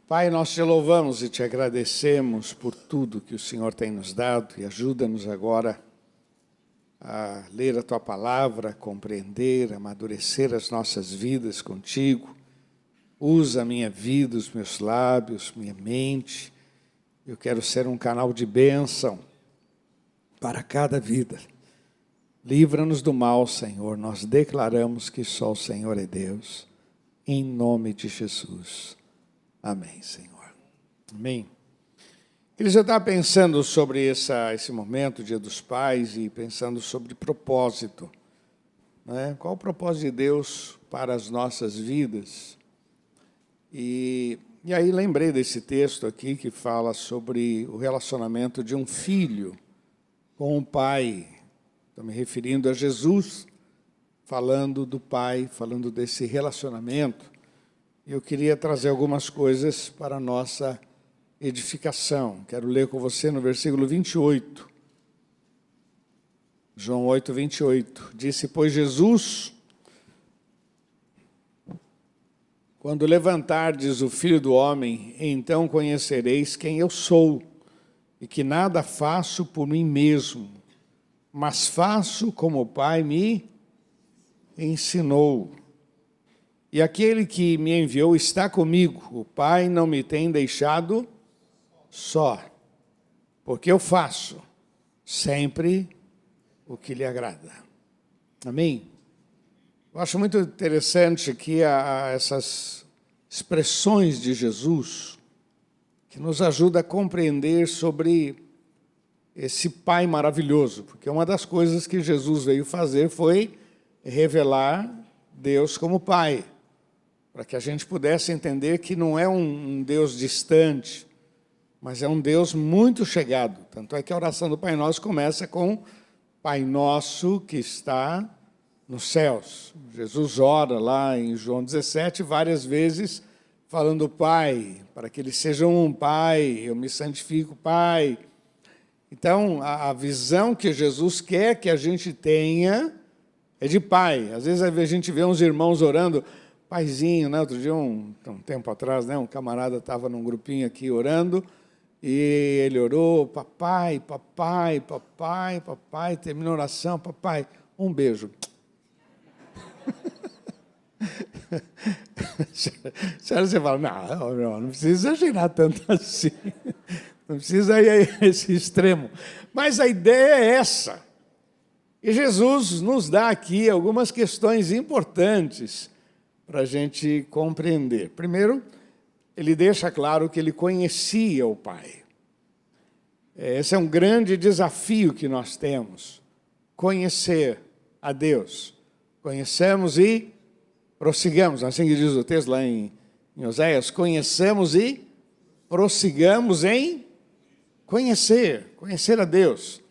Pai, nós te louvamos e te agradecemos por tudo que o Senhor tem nos dado e ajuda-nos agora a ler a Tua Palavra, a compreender, a amadurecer as nossas vidas contigo. Usa a minha vida, os meus lábios, minha mente. Eu quero ser um canal de bênção para cada vida. Livra-nos do mal, Senhor. Nós declaramos que só o Senhor é Deus. Em nome de Jesus. Amém, Senhor. Amém. Eu já estava pensando sobre esse momento, Dia dos Pais, e pensando sobre propósito. Né? Qual o propósito de Deus para as nossas vidas? E aí lembrei desse texto aqui que fala sobre o relacionamento de um filho com o pai. Estou me referindo a Jesus, falando do pai, falando desse relacionamento. Eu queria trazer algumas coisas para a nossa edificação. Quero ler com você no versículo 28. João 8, 28. Disse, pois Jesus, quando levantardes o Filho do Homem, então conhecereis quem eu sou, e que nada faço por mim mesmo, mas faço como o Pai me ensinou. E aquele que me enviou está comigo. O Pai não me tem deixado só, porque eu faço sempre o que lhe agrada. Amém? Eu acho muito interessante aqui essas expressões de Jesus, que nos ajuda a compreender sobre esse Pai maravilhoso, porque uma das coisas que Jesus veio fazer foi revelar Deus como Pai, para que a gente pudesse entender que não é um Deus distante, mas é um Deus muito chegado. Tanto é que a oração do Pai Nosso começa com Pai Nosso que está nos céus. Jesus ora lá em João 17 várias vezes falando Pai, para que eles sejam um Pai, eu me santifico Pai. Então, a visão que Jesus quer que a gente tenha é de Pai. Às vezes a gente vê uns irmãos orando, Paizinho, né? Outro dia, um tempo atrás, né? Um camarada estava num grupinho aqui orando, e ele orou, papai, papai, papai, papai, terminou a oração, papai, um beijo. Sério, você fala, não precisa exagerar tanto assim, não precisa ir a esse extremo. Mas a ideia é essa. E Jesus nos dá aqui algumas questões importantes para a gente compreender. Primeiro, ele deixa claro que ele conhecia o Pai. Esse é um grande desafio que nós temos, conhecer a Deus. Conhecemos e prossigamos, assim que diz o texto lá em Oséias, conhecemos e prossigamos em conhecer a Deus.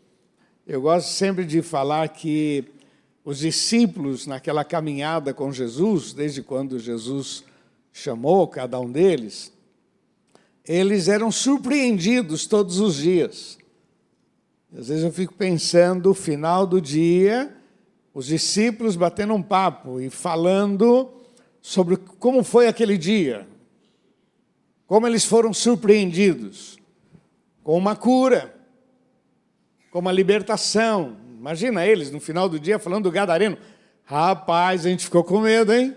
Eu gosto sempre de falar que os discípulos, naquela caminhada com Jesus, desde quando Jesus chamou cada um deles, eles eram surpreendidos todos os dias. Às vezes eu fico pensando, no final do dia, os discípulos batendo um papo e falando sobre como foi aquele dia, como eles foram surpreendidos com uma cura, com uma libertação. Imagina eles, no final do dia, falando do gadareno. Rapaz, a gente ficou com medo, hein?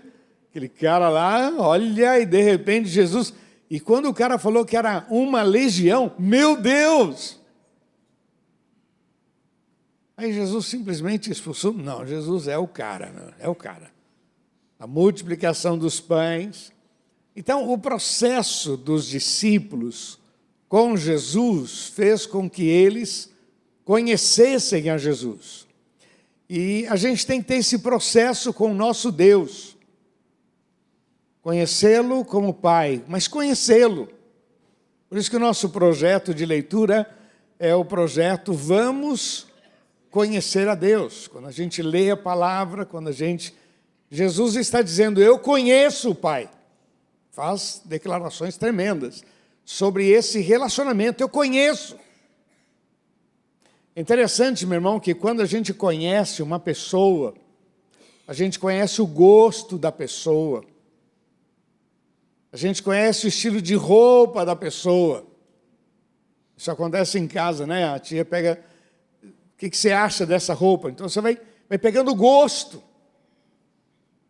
Aquele cara lá, olha, e de repente Jesus... E quando o cara falou que era uma legião, meu Deus! Aí Jesus simplesmente expulsou. Não, Jesus é o cara, é o cara. A multiplicação dos pães. Então, o processo dos discípulos com Jesus fez com que eles conhecessem a Jesus. E a gente tem que ter esse processo com o nosso Deus. Conhecê-lo como Pai, mas conhecê-lo. Por isso que o nosso projeto de leitura é o projeto Vamos Conhecer a Deus. Quando a gente lê a palavra, Jesus está dizendo, eu conheço o Pai. Faz declarações tremendas sobre esse relacionamento, eu conheço. É interessante, meu irmão, que quando a gente conhece uma pessoa, a gente conhece o gosto da pessoa, A gente conhece o estilo de roupa da pessoa. Isso acontece em casa, né? A tia pega, o que você acha dessa roupa? Então você vai pegando gosto,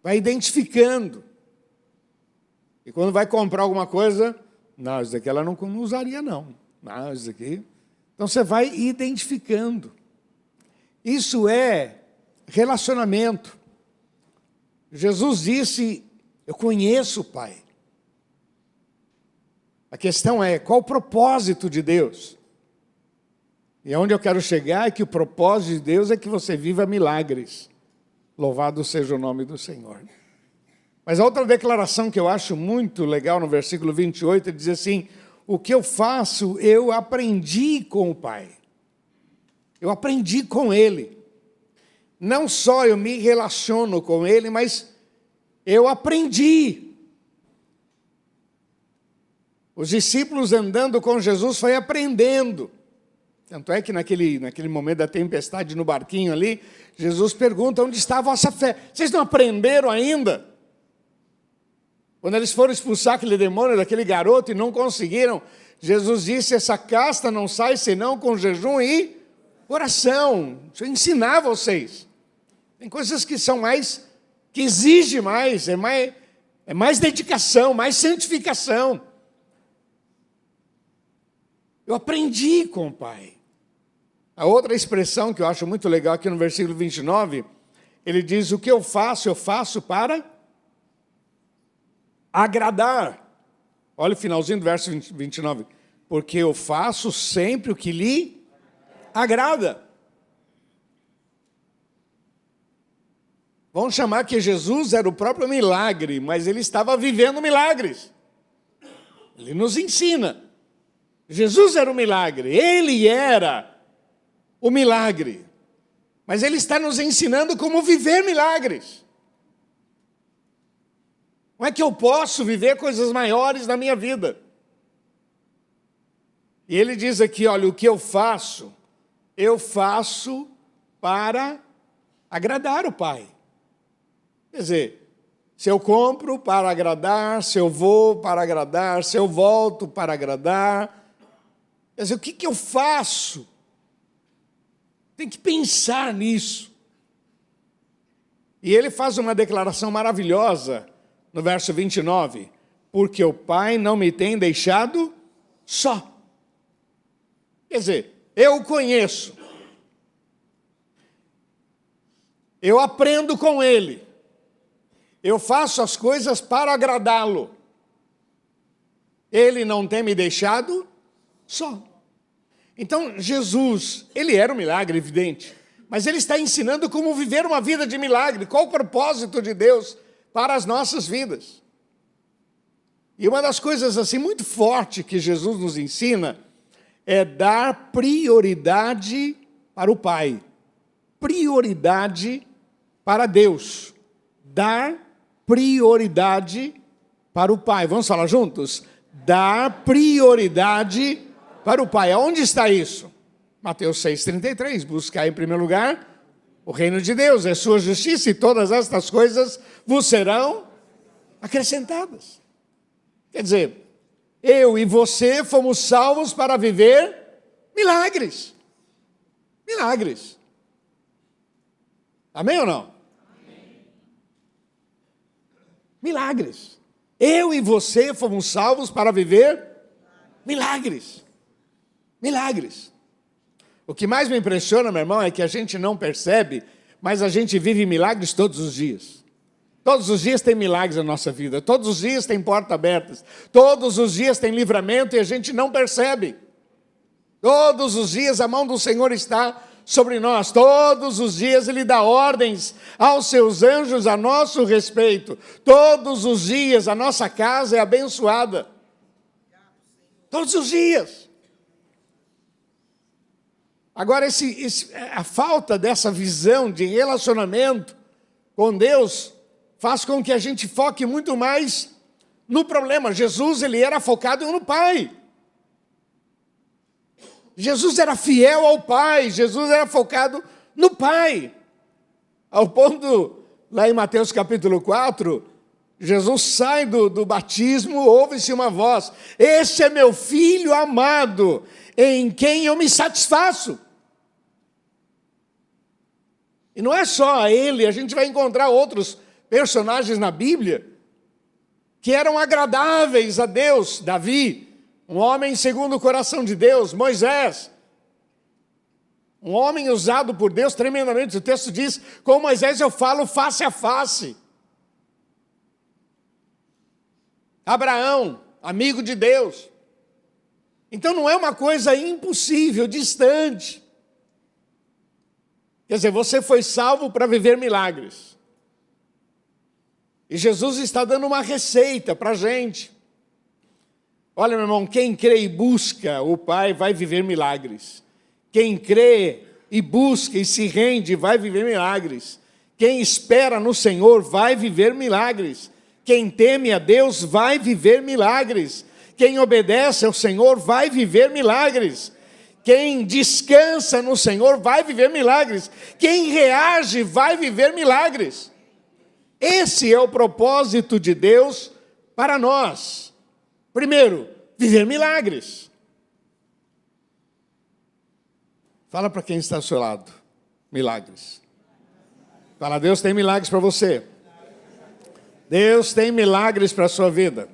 vai identificando. E quando vai comprar alguma coisa, não, isso daqui ela não usaria, não. Não, isso daqui. Então você vai identificando. Isso é relacionamento. Jesus disse, eu conheço o Pai. A questão é, qual o propósito de Deus? E onde eu quero chegar é que o propósito de Deus é que você viva milagres. Louvado seja o nome do Senhor. Mas a outra declaração que eu acho muito legal no versículo 28, ele diz assim, o que eu faço, eu aprendi com o Pai. Eu aprendi com Ele. Não só eu me relaciono com Ele, mas eu aprendi. Os discípulos andando com Jesus foi aprendendo. Tanto é que naquele momento da tempestade no barquinho ali, Jesus pergunta, onde está a vossa fé? Vocês não aprenderam ainda? Quando eles foram expulsar aquele demônio daquele garoto e não conseguiram, Jesus disse, essa casta não sai senão com jejum e oração. Deixa eu ensinar vocês. Tem coisas que são mais, que exigem mais, é mais dedicação, mais santificação. Eu aprendi com o Pai. A outra expressão que eu acho muito legal aqui no versículo 29, ele diz, o que eu faço para agradar. Olha o finalzinho do verso 29. Porque eu faço sempre o que lhe agrada. Vamos chamar que Jesus era o próprio milagre, mas ele estava vivendo milagres. Ele nos ensina. Jesus era o milagre, ele era o milagre. Mas ele está nos ensinando como viver milagres. Não é que eu posso viver coisas maiores na minha vida. E ele diz aqui, olha, o que eu faço para agradar o Pai. Quer dizer, se eu compro para agradar, se eu vou para agradar, se eu volto para agradar. Quer dizer, o que eu faço? Tem que pensar nisso. E ele faz uma declaração maravilhosa no verso 29. Porque o Pai não me tem deixado só. Quer dizer, eu o conheço. Eu aprendo com Ele. Eu faço as coisas para agradá-lo. Ele não tem me deixado só. Então, Jesus, ele era um milagre, evidente, mas ele está ensinando como viver uma vida de milagre, qual o propósito de Deus para as nossas vidas. E uma das coisas assim muito forte que Jesus nos ensina é dar prioridade para o Pai, prioridade para Deus, dar prioridade para o Pai. Vamos falar juntos? Dar prioridade para o Pai. Aonde está isso? Mateus 6,33. Buscar em primeiro lugar o reino de Deus, a sua justiça, e todas estas coisas vos serão acrescentadas. Quer dizer, eu e você fomos salvos para viver milagres. Milagres. Amém ou não? Amém. Milagres. Eu e você fomos salvos para viver milagres. Milagres. O que mais me impressiona, meu irmão, é que a gente não percebe, mas a gente vive milagres todos os dias. Todos os dias tem milagres na nossa vida, todos os dias tem portas abertas, todos os dias tem livramento e a gente não percebe. Todos os dias a mão do Senhor está sobre nós, todos os dias Ele dá ordens aos seus anjos a nosso respeito, todos os dias a nossa casa é abençoada. Todos os dias. Agora, a falta dessa visão de relacionamento com Deus faz com que a gente foque muito mais no problema. Jesus, ele era focado no Pai. Jesus era fiel ao Pai, Jesus era focado no Pai. Ao ponto, lá em Mateus capítulo 4, Jesus sai do batismo, ouve-se uma voz: este é meu filho amado, em quem eu me satisfaço. E não é só ele, a gente vai encontrar outros personagens na Bíblia que eram agradáveis a Deus. Davi, um homem segundo o coração de Deus. Moisés, um homem usado por Deus tremendamente. O texto diz: com Moisés eu falo face a face. Abraão, amigo de Deus. Então não é uma coisa impossível, distante. Quer dizer, você foi salvo para viver milagres. E Jesus está dando uma receita para a gente. Olha, meu irmão, quem crê e busca o Pai vai viver milagres. Quem crê e busca e se rende vai viver milagres. Quem espera no Senhor vai viver milagres. Quem teme a Deus vai viver milagres. Quem obedece ao Senhor vai viver milagres. Quem descansa no Senhor vai viver milagres. Quem reage vai viver milagres. Esse é o propósito de Deus para nós. Primeiro, viver milagres. Fala para quem está ao seu lado. Milagres. Fala: Deus tem milagres para você. Deus tem milagres para a sua vida.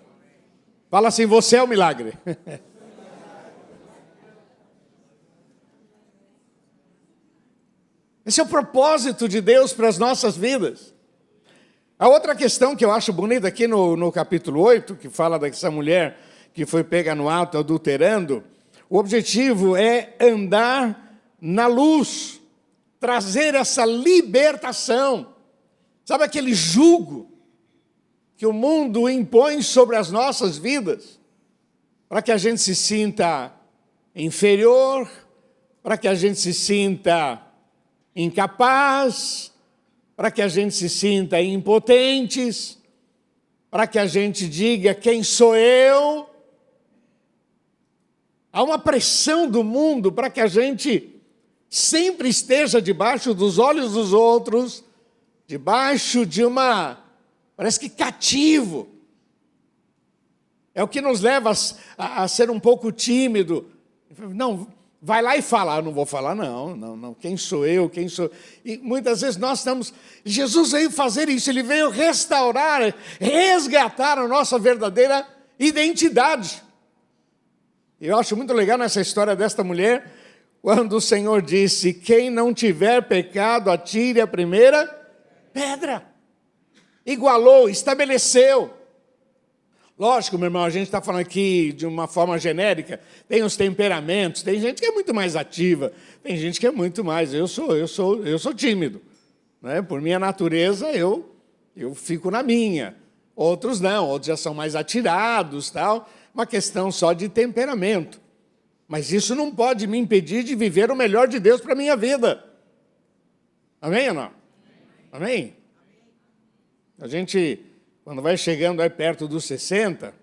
Fala assim: você é o milagre. Esse é o propósito de Deus para as nossas vidas. A outra questão que eu acho bonita aqui no capítulo 8, que fala dessa mulher que foi pega no ato adulterando, o objetivo é andar na luz, trazer essa libertação. Sabe aquele jugo que o mundo impõe sobre as nossas vidas, para que a gente se sinta inferior, para que a gente se sinta incapaz, para que a gente se sinta impotentes, para que a gente diga: quem sou eu? Há uma pressão do mundo para que a gente sempre esteja debaixo dos olhos dos outros, debaixo de parece que cativo. É o que nos leva a ser um pouco tímido. Não, vai lá e fala: não vou falar, não. Quem sou eu? Quem sou? E muitas vezes nós estamos... Jesus veio fazer isso, ele veio restaurar, resgatar a nossa verdadeira identidade. Eu acho muito legal nessa história desta mulher, quando o Senhor disse: quem não tiver pecado, atire a primeira pedra. Igualou, estabeleceu. Lógico, meu irmão, a gente está falando aqui de uma forma genérica. Tem os temperamentos, tem gente que é muito mais ativa, tem gente que é muito mais... Eu sou tímido, né? Por minha natureza, eu fico na minha. Outros não, outros já são mais atirados, tal. Uma questão só de temperamento. Mas isso não pode me impedir de viver o melhor de Deus para a minha vida. Amém ou não? Amém? A gente... Quando vai chegando aí perto dos 60,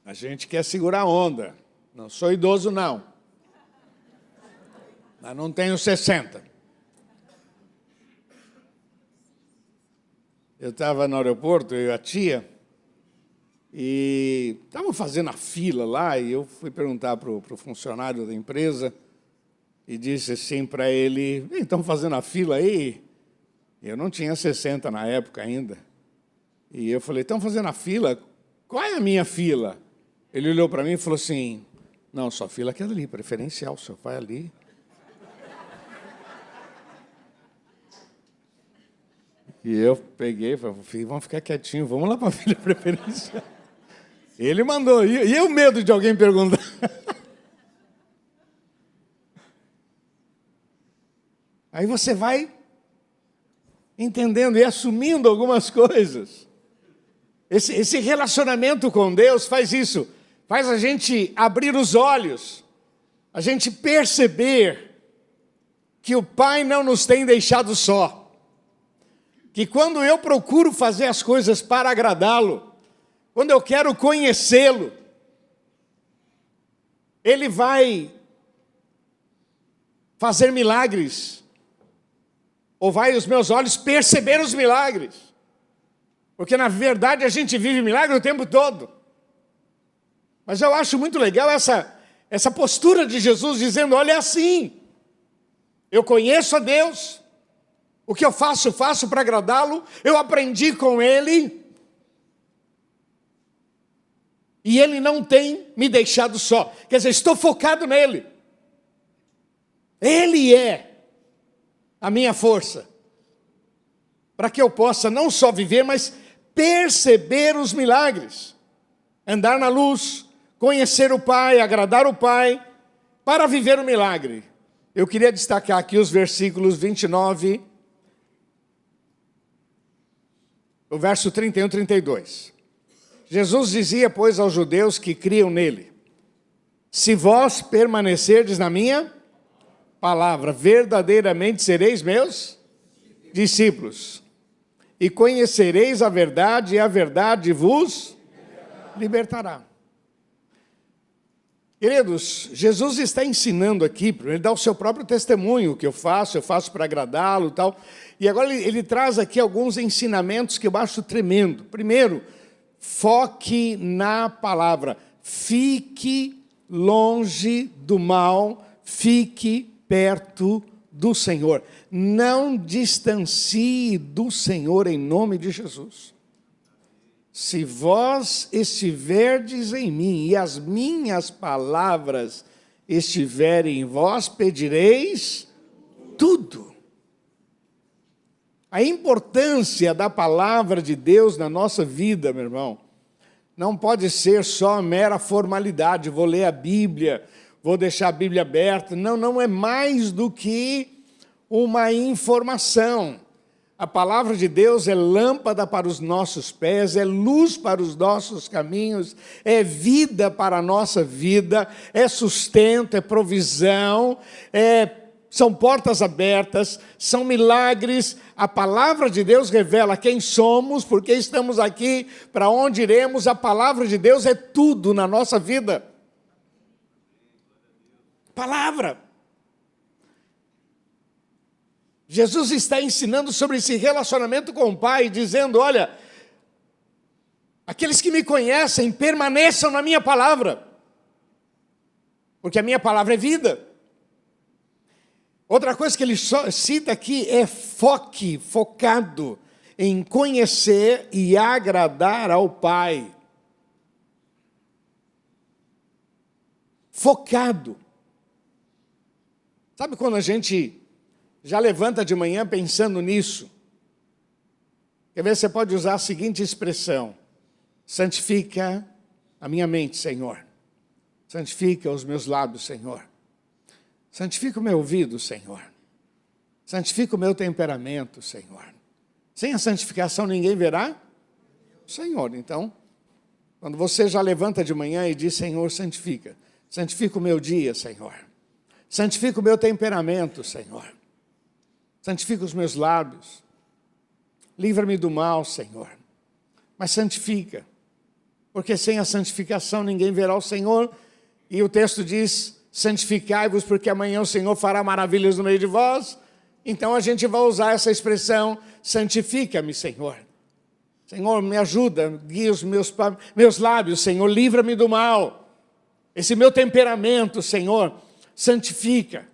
a gente quer segurar a onda. Não sou idoso, não. Mas não tenho 60. Eu estava no aeroporto, eu e a tia, e estavam fazendo a fila lá, e eu fui perguntar para o funcionário da empresa, e disse assim para ele: estão fazendo a fila aí? Eu não tinha 60 na época ainda. E eu falei: estão fazendo a fila? Qual é a minha fila? Ele olhou para mim e falou assim: não, sua fila é aquela ali, preferencial, o senhor vai ali. E eu peguei e falei: filho, vamos ficar quietinho, vamos lá para a fila preferencial. Ele mandou, e o medo de alguém perguntar? Aí você vai entendendo e assumindo algumas coisas. Esse relacionamento com Deus faz isso, faz a gente abrir os olhos, a gente perceber que o Pai não nos tem deixado só, que quando eu procuro fazer as coisas para agradá-lo, quando eu quero conhecê-lo, Ele vai fazer milagres, ou vai os meus olhos perceber os milagres. Porque, na verdade, a gente vive milagre o tempo todo. Mas eu acho muito legal essa postura de Jesus dizendo, olha, é assim. Eu conheço a Deus. O que eu faço para agradá-lo. Eu aprendi com Ele. E Ele não tem me deixado só. Quer dizer, estou focado nele. Ele é a minha força. Para que eu possa não só viver, mas perceber os milagres. Andar na luz, conhecer o Pai, agradar o Pai, para viver o milagre. Eu queria destacar aqui os versículos 29, o verso 31 e 32. Jesus dizia, pois, aos judeus que criam nele, se vós permanecerdes na minha palavra, verdadeiramente sereis meus discípulos, e conhecereis a verdade, e a verdade vos libertará. Queridos, Jesus está ensinando aqui, ele dá o seu próprio testemunho, o que eu faço para agradá-lo e tal. E agora ele traz aqui alguns ensinamentos que eu acho tremendo. Primeiro, foque na palavra. Fique longe do mal, fique perto do Senhor. Não distancie do Senhor em nome de Jesus. Se vós estiverdes em mim e as minhas palavras estiverem em vós, pedireis tudo. A importância da palavra de Deus na nossa vida, meu irmão, não pode ser só mera formalidade. Vou ler a Bíblia, vou deixar a Bíblia aberta. Não é mais do que uma informação. A palavra de Deus é lâmpada para os nossos pés, é luz para os nossos caminhos, é vida para a nossa vida, é sustento, é provisão, são portas abertas, são milagres. A palavra de Deus revela quem somos, por que estamos aqui, para onde iremos. A palavra de Deus é tudo na nossa vida. Palavra. Jesus está ensinando sobre esse relacionamento com o Pai, dizendo, olha, aqueles que me conhecem permaneçam na minha palavra, porque a minha palavra é vida. Outra coisa que ele cita aqui é focado em conhecer e agradar ao Pai. Focado. Sabe quando a gente já levanta de manhã pensando nisso? Quer ver, você pode usar a seguinte expressão: santifica a minha mente, Senhor. Santifica os meus lábios, Senhor. Santifica o meu ouvido, Senhor. Santifica o meu temperamento, Senhor. Sem a santificação ninguém verá o Senhor. Então, quando você já levanta de manhã e diz, Senhor, santifica. Santifica o meu dia, Senhor. Santifica o meu temperamento, Senhor. Santifica os meus lábios. Livra-me do mal, Senhor. Mas santifica. Porque sem a santificação ninguém verá o Senhor. E o texto diz, santificai-vos, porque amanhã o Senhor fará maravilhas no meio de vós. Então a gente vai usar essa expressão, santifica-me, Senhor. Senhor, me ajuda, guia os meus lábios, Senhor, livra-me do mal. Esse meu temperamento, Senhor, santifica.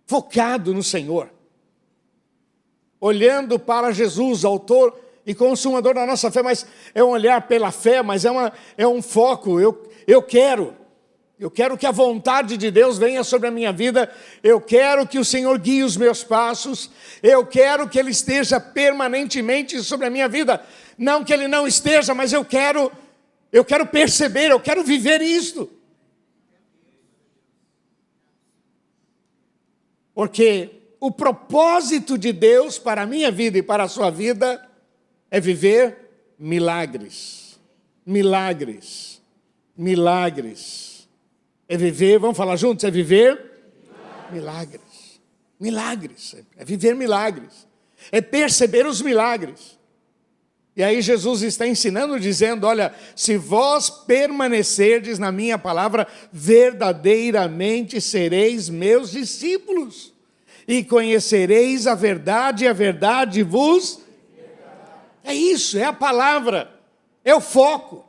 Focado no Senhor. Olhando para Jesus, autor e consumador da nossa fé, mas é um olhar pela fé, mas é um foco. Eu quero que a vontade de Deus venha sobre a minha vida, eu quero que o Senhor guie os meus passos, eu quero que Ele esteja permanentemente sobre a minha vida, não que Ele não esteja, mas eu quero perceber, eu quero viver isto. Porque o propósito de Deus para a minha vida e para a sua vida é viver milagres, milagres, milagres. É viver, vamos falar juntos, é viver milagres, milagres, é viver milagres, é perceber os milagres. E aí Jesus está ensinando, dizendo, olha, se vós permanecerdes na minha palavra, verdadeiramente sereis meus discípulos, e conhecereis a verdade vos É isso, é a palavra, é o foco.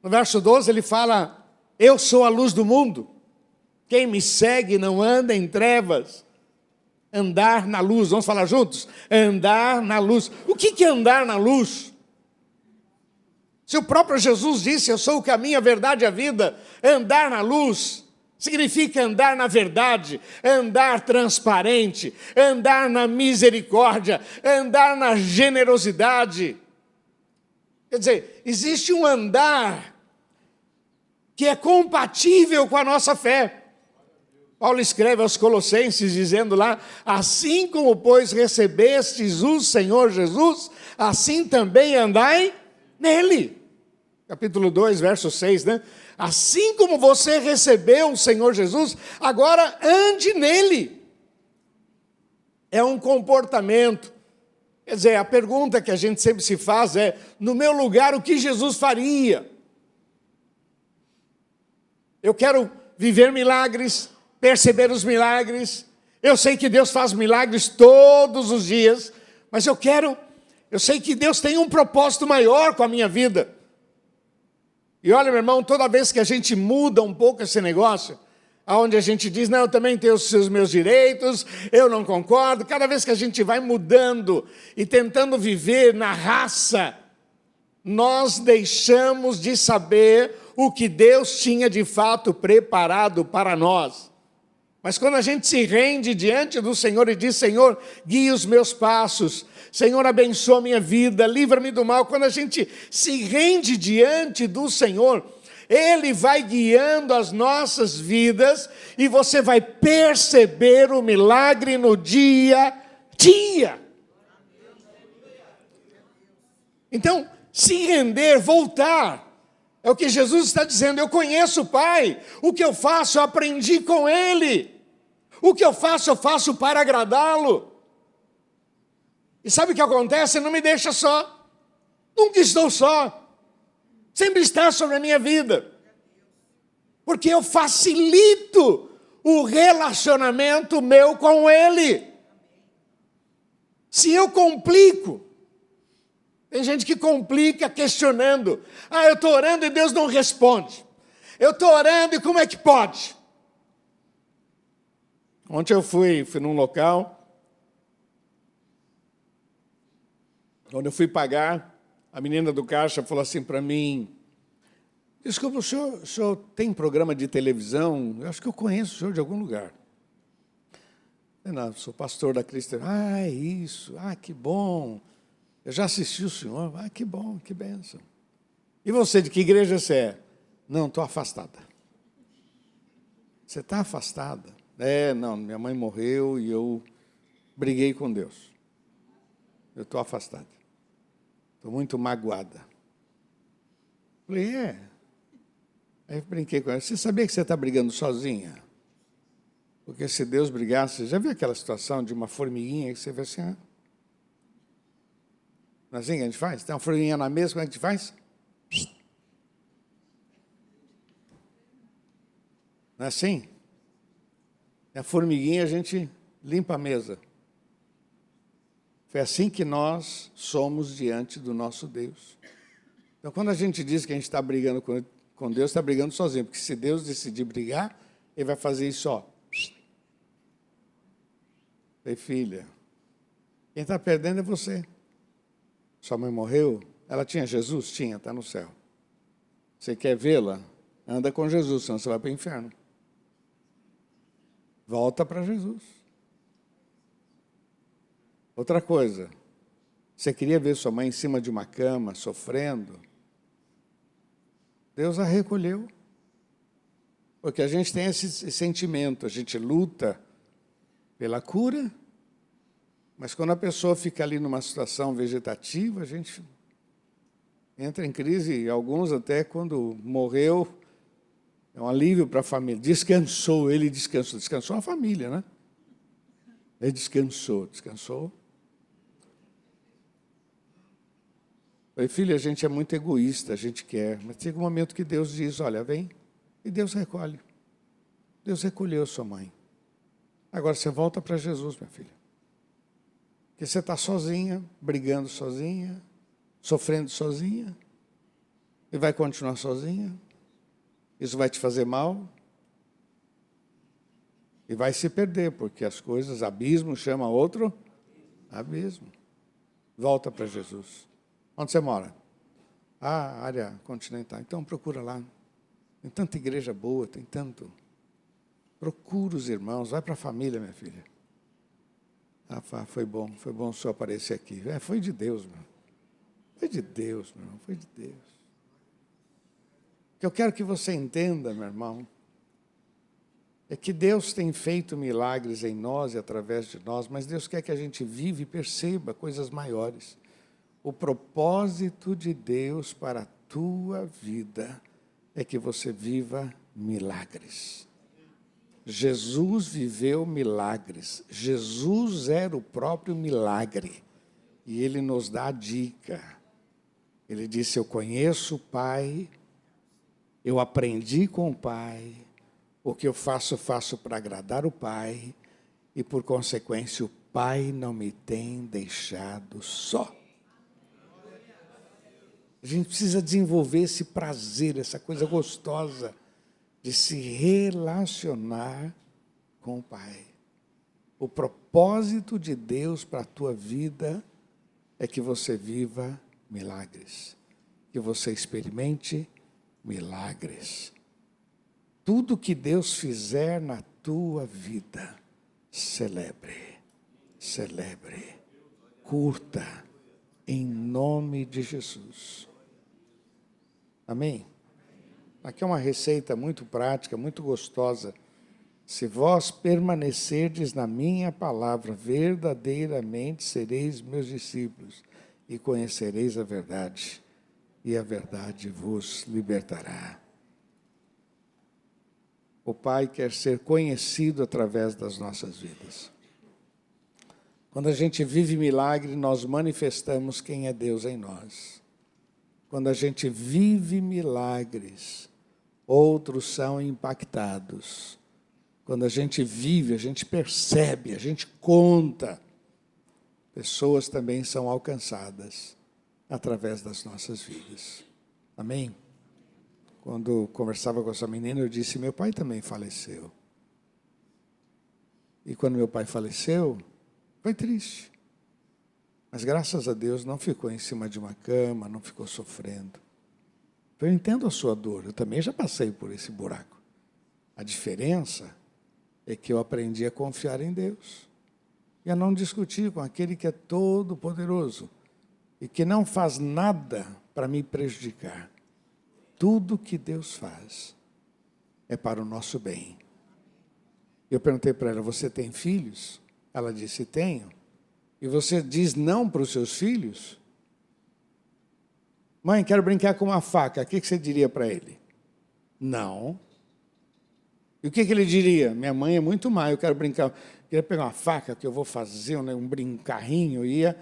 No verso 12 ele fala, eu sou a luz do mundo. Quem me segue não anda em trevas. Andar na luz, vamos falar juntos? Andar na luz. O que é andar na luz? Se o próprio Jesus disse, eu sou o caminho, a verdade e a vida, andar na luz significa andar na verdade, andar transparente, andar na misericórdia, andar na generosidade. Quer dizer, existe um andar que é compatível com a nossa fé. Paulo escreve aos Colossenses dizendo lá, assim como, pois, recebestes o Senhor Jesus, assim também andai nele. Capítulo 2, verso 6, né? Assim como você recebeu o Senhor Jesus, agora ande nele. É um comportamento. Quer dizer, a pergunta que a gente sempre se faz é, no meu lugar, o que Jesus faria? Eu quero viver milagres, perceber os milagres. Eu sei que Deus faz milagres todos os dias, mas eu sei que Deus tem um propósito maior com a minha vida. E olha, meu irmão, toda vez que a gente muda um pouco esse negócio, onde a gente diz, não, eu também tenho os meus direitos, eu não concordo, cada vez que a gente vai mudando e tentando viver na raça, nós deixamos de saber o que Deus tinha de fato preparado para nós. Mas quando a gente se rende diante do Senhor e diz, Senhor, guie os meus passos, Senhor, abençoa a minha vida, livra-me do mal. Quando a gente se rende diante do Senhor, Ele vai guiando as nossas vidas e você vai perceber o milagre no dia a dia. Então, se render, voltar, é o que Jesus está dizendo, eu conheço o Pai, o que eu faço eu aprendi com Ele, o que eu faço para agradá-lo. E sabe o que acontece? Não me deixa só, nunca estou só, sempre está sobre a minha vida, porque eu facilito o relacionamento meu com Ele. Se eu complico, tem gente que complica questionando, eu estou orando e Deus não responde, eu estou orando e como é que pode? Ontem eu fui num local, quando eu fui pagar, a menina do caixa falou assim para mim, desculpa, o senhor tem programa de televisão? Eu acho que eu conheço o senhor de algum lugar. Eu não, sou pastor da Cristo. É isso, que bom. Eu já assisti o senhor, que bom, que bênção. E você, de que igreja você é? Não, estou afastada. Você está afastada? Não, minha mãe morreu e eu briguei com Deus. Eu estou afastada. Estou muito magoada. Falei, Aí eu brinquei com ela. Você sabia que você está brigando sozinha? Porque se Deus brigasse, já viu aquela situação de uma formiguinha que você vê assim, não é assim que a gente faz? Tem uma formiguinha na mesa, como é que a gente faz? Não é assim? A formiguinha a gente limpa a mesa. Foi assim que nós somos diante do nosso Deus. Então, quando a gente diz que a gente está brigando com Deus, está brigando sozinho. Porque se Deus decidir brigar, Ele vai fazer isso, Ei, filha, quem está perdendo é você. Sua mãe morreu? Ela tinha Jesus? Tinha, está no céu. Você quer vê-la? Anda com Jesus, senão você vai para o inferno. Volta para Jesus. Outra coisa, você queria ver sua mãe em cima de uma cama, sofrendo? Deus a recolheu. Porque a gente tem esse sentimento, a gente luta pela cura, mas quando a pessoa fica ali numa situação vegetativa, a gente entra em crise, e alguns até quando morreu, é um alívio para a família. Descansou, ele descansou. Descansou a família, né? Ele descansou. Falei, filha, a gente é muito egoísta, a gente quer, mas chega um momento que Deus diz, olha, vem, e Deus recolhe. Deus recolheu sua mãe. Agora você volta para Jesus, minha filha. Porque você está sozinha, brigando sozinha, sofrendo sozinha, e vai continuar sozinha. Isso vai te fazer mal. E vai se perder, porque as coisas, abismo chama outro abismo. Volta para Jesus. Onde você mora? Ah, área continental. Então procura lá. Tem tanta igreja boa, tem tanto. Procura os irmãos, vai para a família, minha filha. Ah, foi bom o senhor aparecer aqui. Foi de Deus, meu. Foi de Deus, meu irmão, foi de Deus. O que eu quero que você entenda, meu irmão, é que Deus tem feito milagres em nós e através de nós, mas Deus quer que a gente viva e perceba coisas maiores. O propósito de Deus para a tua vida é que você viva milagres. Jesus viveu milagres. Jesus era o próprio milagre. E Ele nos dá a dica. Ele disse, eu conheço o Pai, eu aprendi com o Pai, o que eu faço para agradar o Pai, e por consequência o Pai não me tem deixado só. A gente precisa desenvolver esse prazer, essa coisa gostosa de se relacionar com o Pai. O propósito de Deus para a tua vida é que você viva milagres, que você experimente milagres. Tudo que Deus fizer na tua vida, celebre, curta, em nome de Jesus. Amém? Aqui é uma receita muito prática, muito gostosa. Se vós permanecerdes na minha palavra, verdadeiramente sereis meus discípulos e conhecereis a verdade, e a verdade vos libertará. O Pai quer ser conhecido através das nossas vidas. Quando a gente vive milagre, nós manifestamos quem é Deus em nós. Quando a gente vive milagres, outros são impactados. Quando a gente vive, a gente percebe, a gente conta, pessoas também são alcançadas através das nossas vidas. Amém? Quando conversava com essa menina, eu disse, meu pai também faleceu. E quando meu pai faleceu, foi triste. Mas graças a Deus não ficou em cima de uma cama, não ficou sofrendo. Eu entendo a sua dor, eu também já passei por esse buraco. A diferença é que eu aprendi a confiar em Deus e a não discutir com aquele que é todo poderoso e que não faz nada para me prejudicar. Tudo que Deus faz é para o nosso bem. Eu perguntei para ela, você tem filhos? Ela disse, tenho. E você diz não para os seus filhos? Mãe, quero brincar com uma faca. O que você diria para ele? Não. E o que ele diria? Minha mãe é muito má, eu quero brincar. Queria pegar uma faca que eu vou fazer, um brincarrinho, e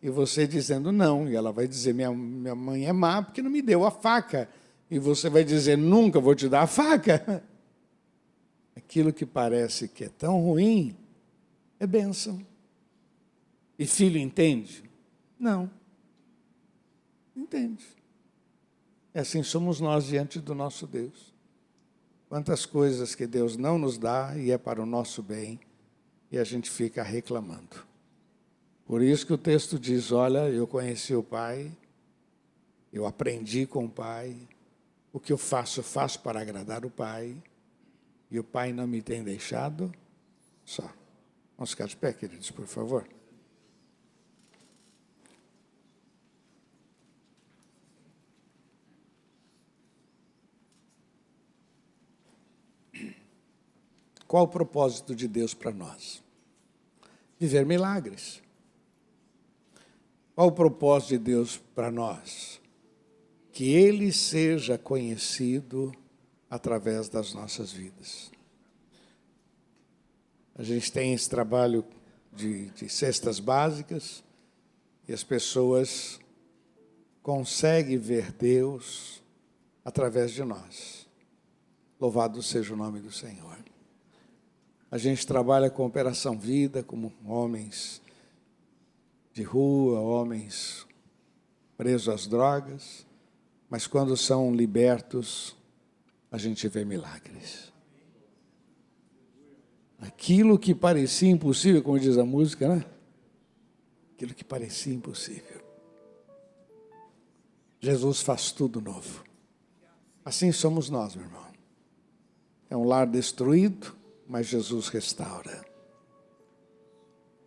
você dizendo não. E ela vai dizer, minha mãe é má porque não me deu a faca. E você vai dizer, nunca vou te dar a faca. Aquilo que parece que é tão ruim é bênção. E filho entende? Não. Entende. E assim somos nós diante do nosso Deus. Quantas coisas que Deus não nos dá e é para o nosso bem, e a gente fica reclamando. Por isso que o texto diz, olha, eu conheci o Pai, eu aprendi com o Pai, o que eu faço para agradar o Pai, e o Pai não me tem deixado só. Vamos ficar de pé, queridos, por favor. Qual o propósito de Deus para nós? Viver milagres. Qual o propósito de Deus para nós? Que Ele seja conhecido através das nossas vidas. A gente tem esse trabalho de cestas básicas e as pessoas conseguem ver Deus através de nós. Louvado seja o nome do Senhor. A gente trabalha com Operação Vida, como homens de rua, homens presos às drogas, mas quando são libertos, a gente vê milagres. Aquilo que parecia impossível, como diz a música, né? Aquilo que parecia impossível. Jesus faz tudo novo. Assim somos nós, meu irmão. É um lar destruído, mas Jesus restaura.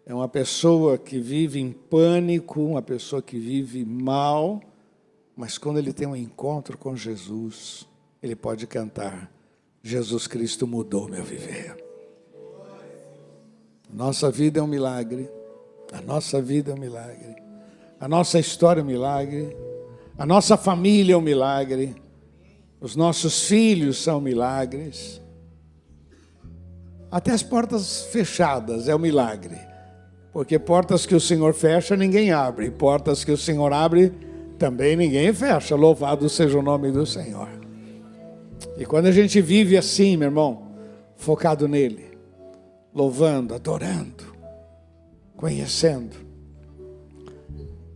É uma pessoa que vive em pânico, uma pessoa que vive mal, mas quando ele tem um encontro com Jesus, ele pode cantar: Jesus Cristo mudou meu viver. Nossa vida é um milagre. A nossa vida é um milagre. A nossa história é um milagre. A nossa família é um milagre. Os nossos filhos são milagres. Até as portas fechadas é um milagre. Porque portas que o Senhor fecha, ninguém abre. Portas que o Senhor abre, também ninguém fecha. Louvado seja o nome do Senhor. E quando a gente vive assim, meu irmão, focado nele, louvando, adorando, conhecendo,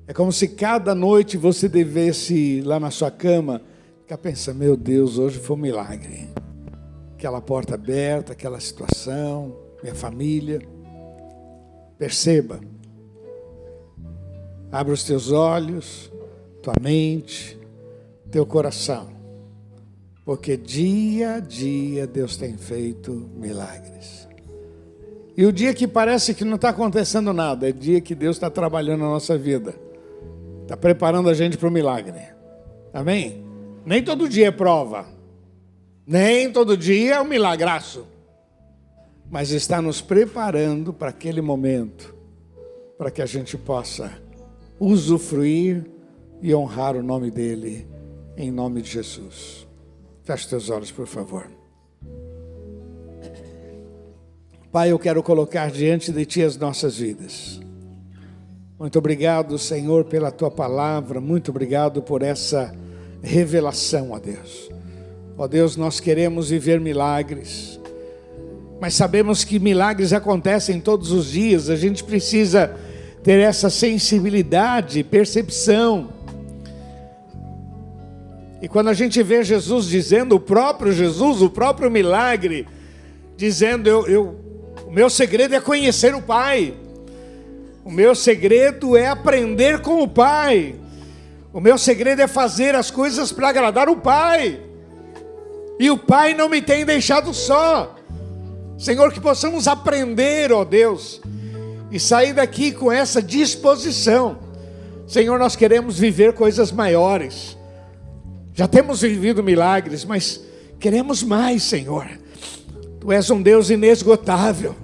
é como se cada noite você devesse ir lá na sua cama, ficar pensando: meu Deus, hoje foi um milagre. Aquela porta aberta, aquela situação, minha família. Perceba. Abra os teus olhos, tua mente, teu coração. Porque dia a dia Deus tem feito milagres. E o dia que parece que não está acontecendo nada, é o dia que Deus está trabalhando na nossa vida. Está preparando a gente para o milagre. Amém? Nem todo dia é prova. Nem todo dia é um milagraço. Mas está nos preparando para aquele momento, para que a gente possa usufruir e honrar o nome dele, em nome de Jesus. Feche teus olhos, por favor. Pai, eu quero colocar diante de Ti as nossas vidas. Muito obrigado, Senhor, pela Tua palavra. Muito obrigado por essa revelação, ó Deus. Ó Deus, nós queremos viver milagres. Mas sabemos que milagres acontecem todos os dias. A gente precisa ter essa sensibilidade, percepção. E quando a gente vê Jesus dizendo, o próprio Jesus, o próprio milagre, dizendo: o meu segredo é conhecer o Pai. O meu segredo é aprender com o Pai. O meu segredo é fazer as coisas para agradar o Pai. E o Pai não me tem deixado só. Senhor, que possamos aprender, ó Deus, e sair daqui com essa disposição. Senhor, nós queremos viver coisas maiores. Já temos vivido milagres, mas queremos mais, Senhor. Tu és um Deus inesgotável.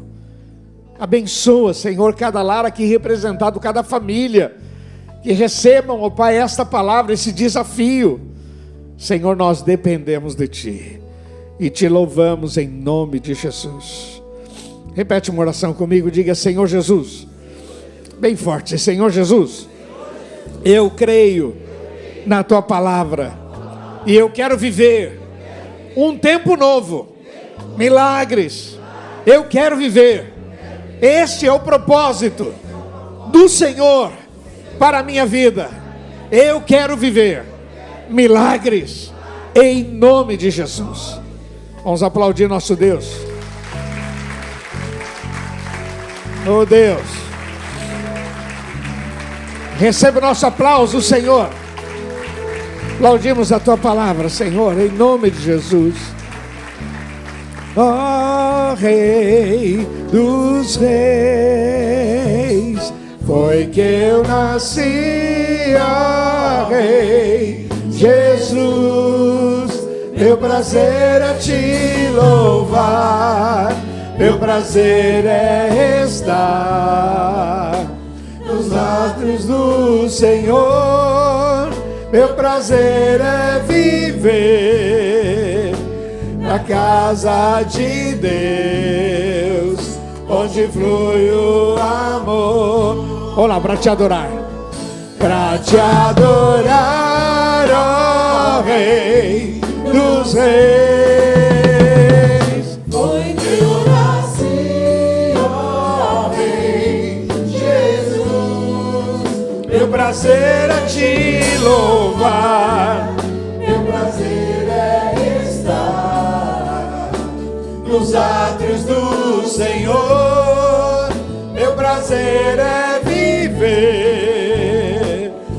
Abençoa, Senhor, cada lar aqui representado, cada família, que recebam, ó Pai, esta palavra, esse desafio. Senhor, nós dependemos de Ti e Te louvamos em nome de Jesus. Repete uma oração comigo, diga: Senhor Jesus, bem forte, Senhor Jesus, eu creio na Tua palavra e eu quero viver um tempo novo, milagres, eu quero viver. Este é o propósito do Senhor para a minha vida. Eu quero viver milagres em nome de Jesus. Vamos aplaudir nosso Deus. Oh Deus, receba o nosso aplauso, Senhor. Aplaudimos a Tua palavra, Senhor, em nome de Jesus. Ó Rei dos Reis, foi que eu nasci, ó Rei Jesus. Meu prazer é Te louvar, meu prazer é estar nos átrios do Senhor. Meu prazer é viver na casa de Deus, onde flui o amor. Vamos lá, para te adorar. Para te adorar, ó Rei dos Reis. Foi que eu nasci, ó Rei Jesus. prazer é te louvar. Meu prazer é estar nos átrios do Senhor. Meu prazer é viver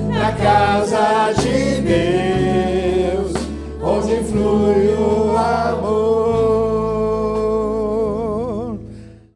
na casa de Deus, onde flui